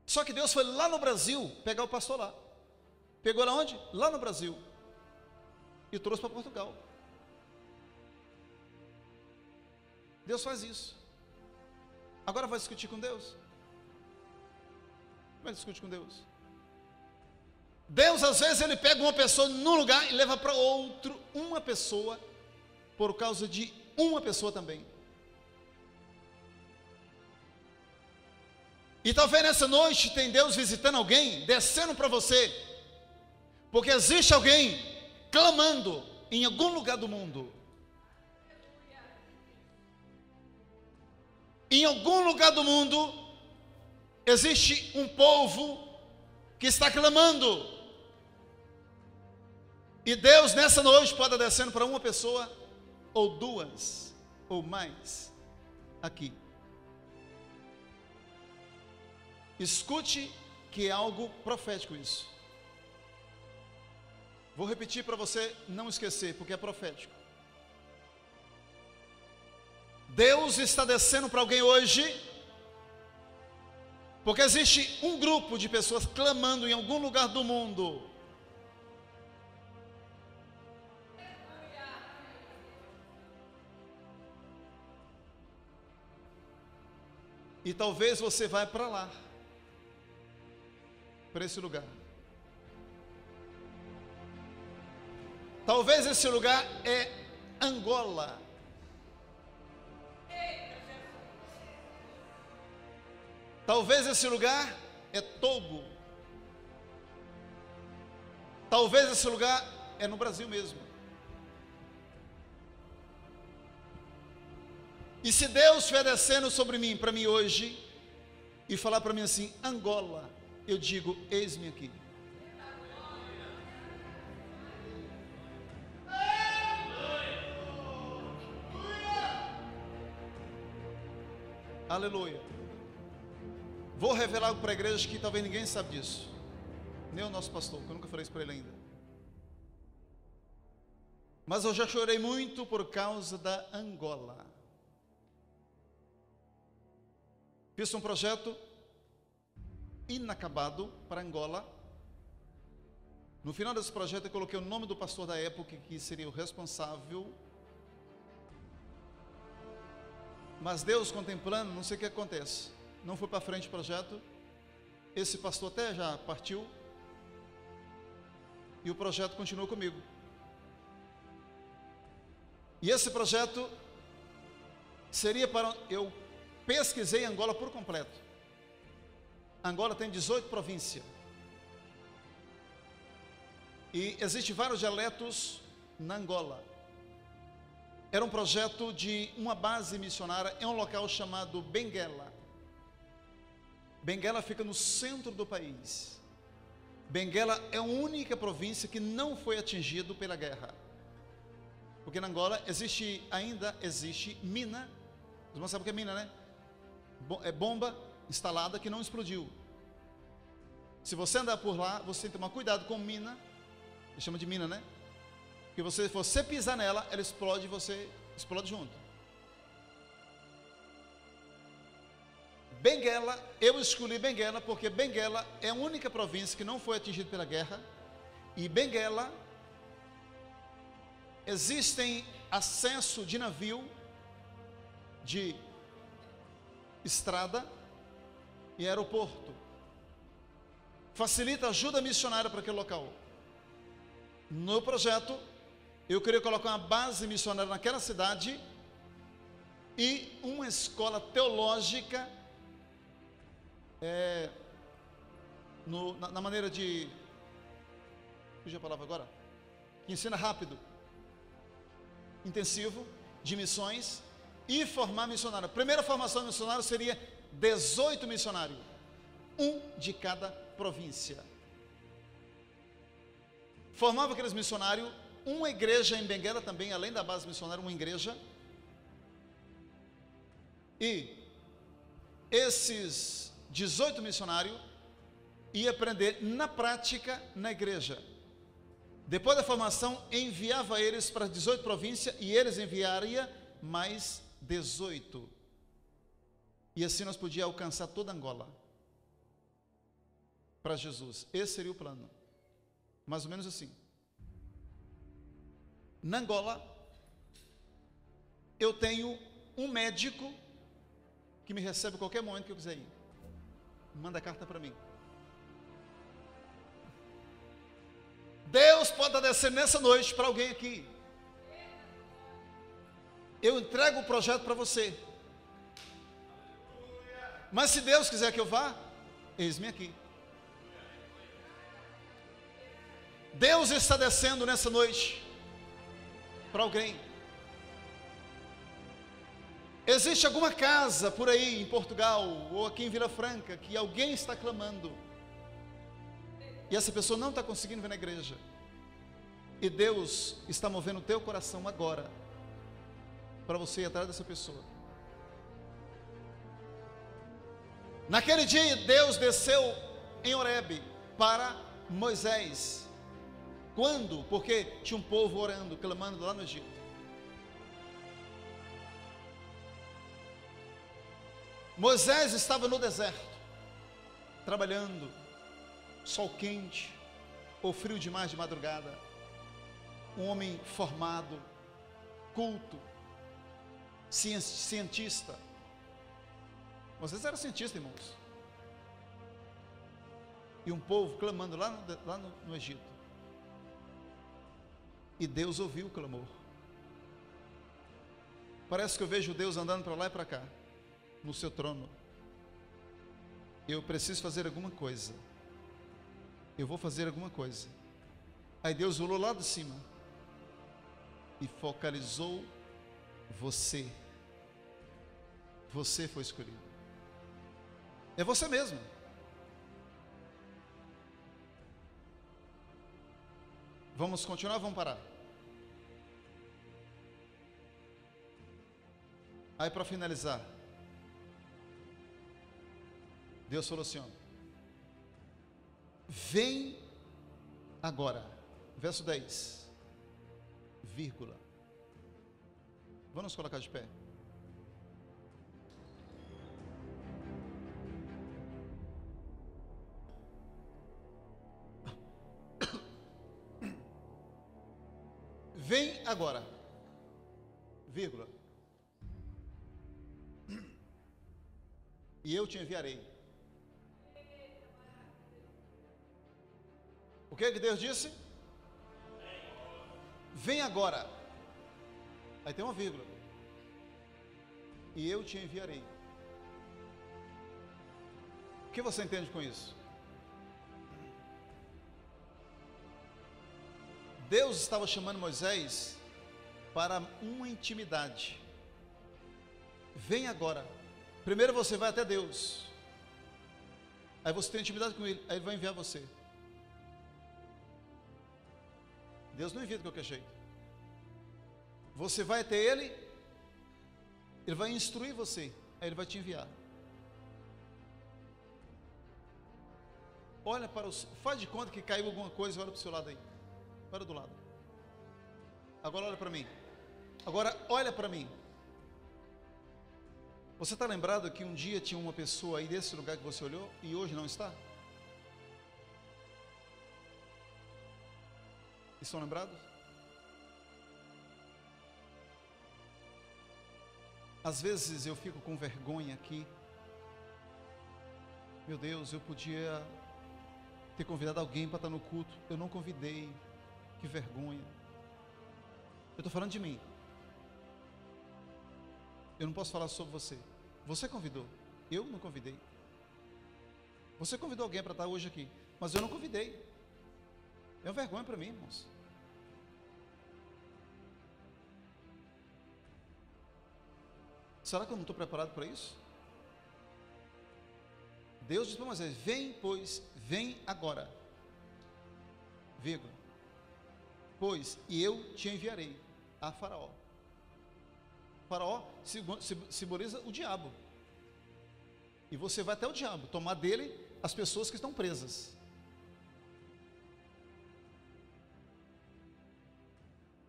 Só que Deus foi lá no Brasil pegar o pastor lá. Pegou lá onde? Lá no Brasil. E trouxe para Portugal. Deus faz isso. Agora vai discutir com Deus? Vai discutir com Deus. Deus, às vezes, Ele pega uma pessoa num lugar e leva para outro uma pessoa, por causa de uma pessoa também. E talvez nessa noite tem Deus visitando alguém, descendo para você, porque existe alguém clamando em algum lugar do mundo. Em algum lugar do mundo existe um povo que está clamando. E Deus nessa noite pode estar descendo para uma pessoa, ou duas, ou mais, aqui. Escute que é algo profético isso. Vou repetir para você não esquecer, porque é profético. Deus está descendo para alguém hoje, porque existe um grupo de pessoas clamando em algum lugar do mundo. E talvez você vá para lá, para esse lugar. Talvez esse lugar é Angola. Talvez esse lugar é Togo. Talvez esse lugar é no Brasil mesmo. E se Deus estiver descendo sobre mim, para mim hoje, e falar para mim assim, Angola, eu digo, eis-me aqui. Aleluia. Vou revelar algo para a igreja que talvez ninguém sabe disso, nem o nosso pastor, que eu nunca falei isso para ele ainda. Mas eu já chorei muito por causa da Angola. Fiz um projeto inacabado para Angola. No final desse projeto eu coloquei o nome do pastor da época, que seria o responsável. Mas Deus contemplando, não sei o que acontece. Não foi para frente o projeto. Esse pastor até já partiu. E o projeto continuou comigo. E esse projeto seria para... Eu pesquisei Angola por completo. Angola tem 18 províncias. E existem vários dialetos na Angola. Era um projeto de uma base missionária em um local chamado Benguela. Benguela fica no centro do país. Benguela é a única província que não foi atingida pela guerra. Porque na Angola ainda existe mina. Os irmãos sabem o que é mina, né? É bomba instalada que não explodiu. Se você andar por lá, você tem que tomar cuidado com mina. Eles chamam de mina, né? Porque se você pisar nela, ela explode e você explode junto. Benguela, eu escolhi Benguela porque Benguela é a única província que não foi atingida pela guerra. E Benguela existem acesso de navio, de estrada e aeroporto. Facilita ajuda missionária para aquele local. No projeto, eu queria colocar uma base missionária naquela cidade e uma escola teológica na maneira de... Fugiu a palavra agora? Que ensina rápido, intensivo, de missões e formar missionário. A primeira formação de missionário seria 18 missionários, um de cada província. Formava aqueles missionários, uma igreja em Benguela também, além da base missionária, uma igreja. E esses 18 missionários iam aprender na prática na igreja. Depois da formação, enviava eles para 18 províncias e eles enviariam mais 18. E assim nós podíamos alcançar toda Angola para Jesus. Esse seria o plano. Mais ou menos assim. Na Angola, eu tenho um médico que me recebe a qualquer momento que eu quiser ir. Manda carta para mim. Deus pode estar descendo nessa noite para alguém aqui. Eu entrego o projeto para você. Mas se Deus quiser que eu vá, eis-me aqui. Deus está descendo nessa noite para alguém. Existe alguma casa por aí em Portugal ou aqui em Vila Franca que alguém está clamando. e essa pessoa não está conseguindo vir na igreja, e Deus está movendo o teu coração agora, para você ir atrás dessa pessoa. Naquele dia Deus desceu em Horebe para Moisés. Quando? Porque tinha um povo orando, clamando lá no Egito. Moisés estava no deserto, trabalhando, sol quente, ou frio demais de madrugada. Um homem formado, culto, cientista. Moisés era cientista, irmãos. E um povo clamando lá no Egito. E Deus ouviu o clamor. Parece que eu vejo Deus andando para lá e para cá, no seu trono. Eu preciso fazer alguma coisa. Eu vou fazer alguma coisa. Aí Deus olhou lá de cima e focalizou você. Você foi escolhido. É você mesmo. Vamos continuar ou vamos parar? Aí para finalizar, Deus falou assim, ó, vem agora, verso 10, vírgula. Vamos nos colocar de pé. Vem agora, vírgula, e eu te enviarei. O que Deus disse? Vem agora. Aí tem uma vírgula. E eu te enviarei. O que você entende com isso? Deus estava chamando Moisés para uma intimidade. Vem agora. Primeiro você vai até Deus. Aí você tem intimidade com Ele. Aí Ele vai enviar você. Deus não envia de qualquer jeito. Você vai até Ele. Ele vai instruir você. Aí Ele vai te enviar. Olha para o... Faz de conta que caiu alguma coisa e olha para o seu lado aí. Olha do lado. Agora olha para mim. Agora olha para mim. Você está lembrado que um dia tinha uma pessoa aí desse lugar que você olhou e hoje não está? Estão lembrados? Às vezes eu fico com vergonha aqui. Meu Deus, eu podia ter convidado alguém para estar no culto. Eu não convidei. Que vergonha. Eu estou falando de mim. Eu não posso falar sobre você. Você convidou. Eu não convidei. Você convidou alguém para estar hoje aqui, mas eu não convidei. É uma vergonha para mim, irmãos. Será que eu não estou preparado para isso? Deus diz para Moisés: vem, pois, vem agora. Vírgula. Pois, e eu te enviarei a Faraó. Faraó simboliza o diabo. E você vai até o diabo, tomar dele as pessoas que estão presas.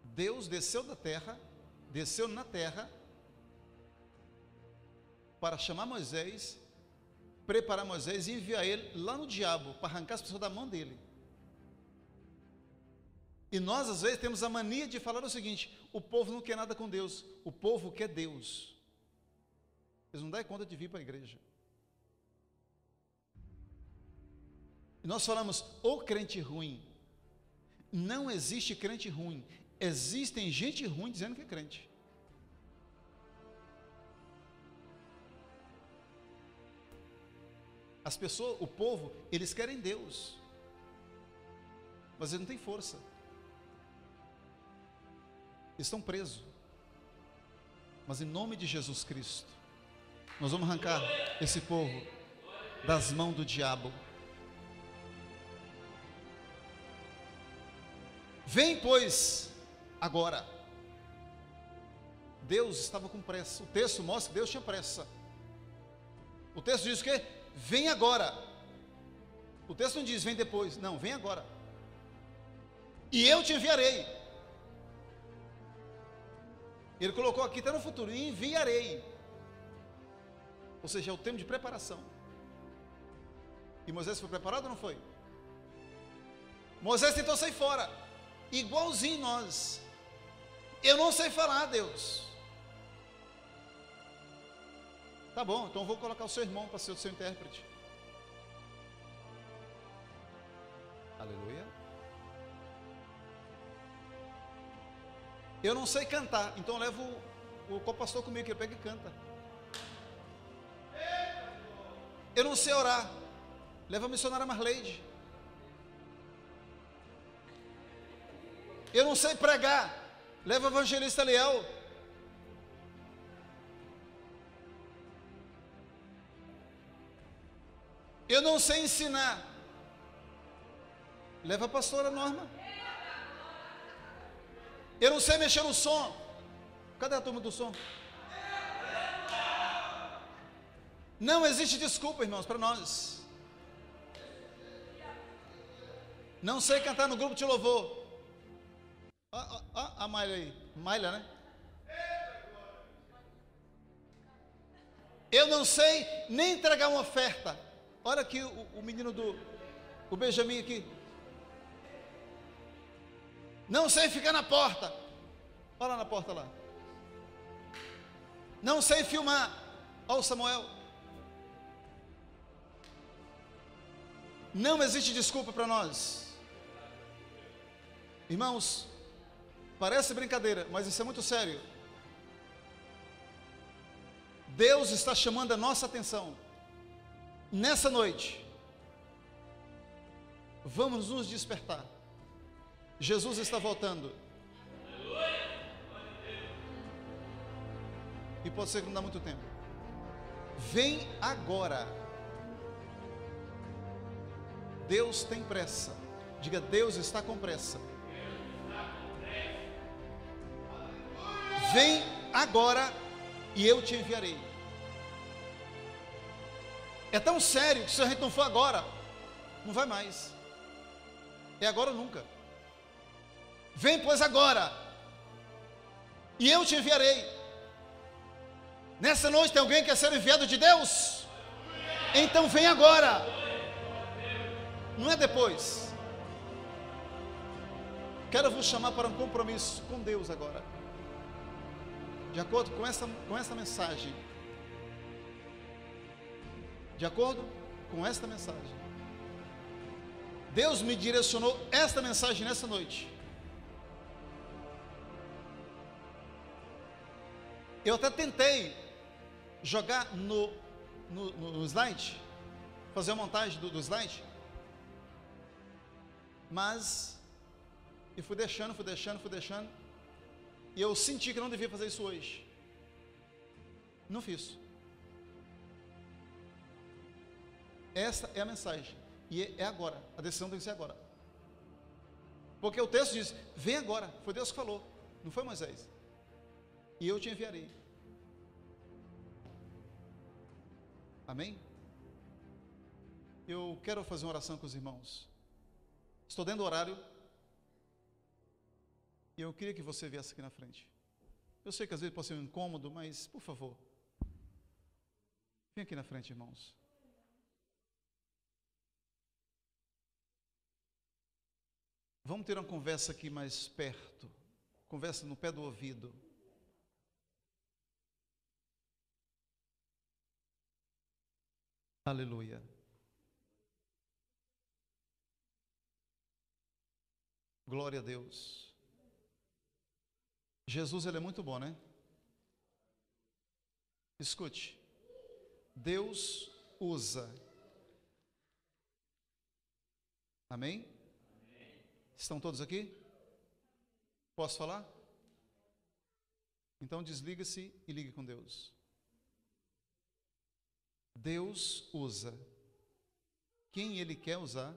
Deus desceu da terra, desceu na terra, para chamar Moisés, preparar Moisés e enviar ele lá no diabo, para arrancar as pessoas da mão dele. E nós às vezes temos a mania de falar o seguinte: o povo não quer nada com Deus, o povo quer Deus. Eles não dão conta de vir para a igreja. E nós falamos, o crente ruim. Não existe crente ruim. Existem gente ruim dizendo que é crente. As pessoas, o povo, eles querem Deus, mas eles não têm força. Estão presos. Mas em nome de Jesus Cristo, nós vamos arrancar esse povo das mãos do diabo. Vem, pois, agora. Deus estava com pressa. O texto mostra que Deus tinha pressa. O texto diz o quê? Vem agora. O texto não diz vem depois. Não, vem agora. E eu te enviarei. Ele colocou aqui, está no futuro, e enviarei. Ou seja, é o tempo de preparação. E Moisés foi preparado ou não foi? Moisés tentou sair fora, igualzinho nós. Eu não sei falar, Deus. Tá bom, então vou colocar o seu irmão para ser o seu intérprete. Aleluia. Eu não sei cantar, então eu levo o co-pastor comigo, que ele pega e canta. Eu não sei orar, leva a missionária Marleide. Eu não sei pregar, leva o evangelista Eliel. Eu não sei ensinar, leva a pastora Norma. Eu não sei mexer no som. Cadê a turma do som? Não existe desculpa, irmãos, para nós. Não sei cantar no grupo de louvor. A Malha aí. Malha, né? Eu não sei nem entregar uma oferta. Olha aqui o menino o Benjamin aqui. Não sei ficar na porta. Olha lá na porta lá. Não sei filmar. Olha o Samuel. Não existe desculpa para nós. Irmãos, parece brincadeira, mas isso é muito sério. Deus está chamando a nossa atenção. Nessa noite, vamos nos despertar. Jesus está voltando. E pode ser que não dá muito tempo. Vem agora. Deus tem pressa. Diga, Deus está com pressa. Vem agora e eu te enviarei. É tão sério que se a gente não for agora, não vai mais. É agora ou nunca. Vem, pois, agora, e eu te enviarei. Nessa noite tem alguém que quer ser enviado de Deus? Então vem agora. Não é depois. Quero vos chamar para um compromisso com Deus agora. De acordo com esta mensagem. De acordo com esta mensagem. Deus me direcionou esta mensagem nessa noite. Eu até tentei jogar no slide, fazer a montagem do slide, mas eu fui deixando, e eu senti que não devia fazer isso hoje. Não fiz. Essa é a mensagem, e é agora, a decisão tem que ser agora. Porque o texto diz, vem agora, foi Deus que falou, não foi Moisés. E eu te enviarei. Amém? Eu quero fazer uma oração com os irmãos. Estou dentro do horário. E eu queria que você viesse aqui na frente. Eu sei que às vezes pode ser um incômodo, mas por favor, vem aqui na frente, irmãos. Vamos ter uma conversa aqui mais perto. Conversa no pé do ouvido. Aleluia. Glória a Deus. Jesus, ele é muito bom, né? Escute. Deus usa. Amém? Estão todos aqui? Posso falar? Então desliga-se e ligue com Deus. Deus usa quem Ele quer usar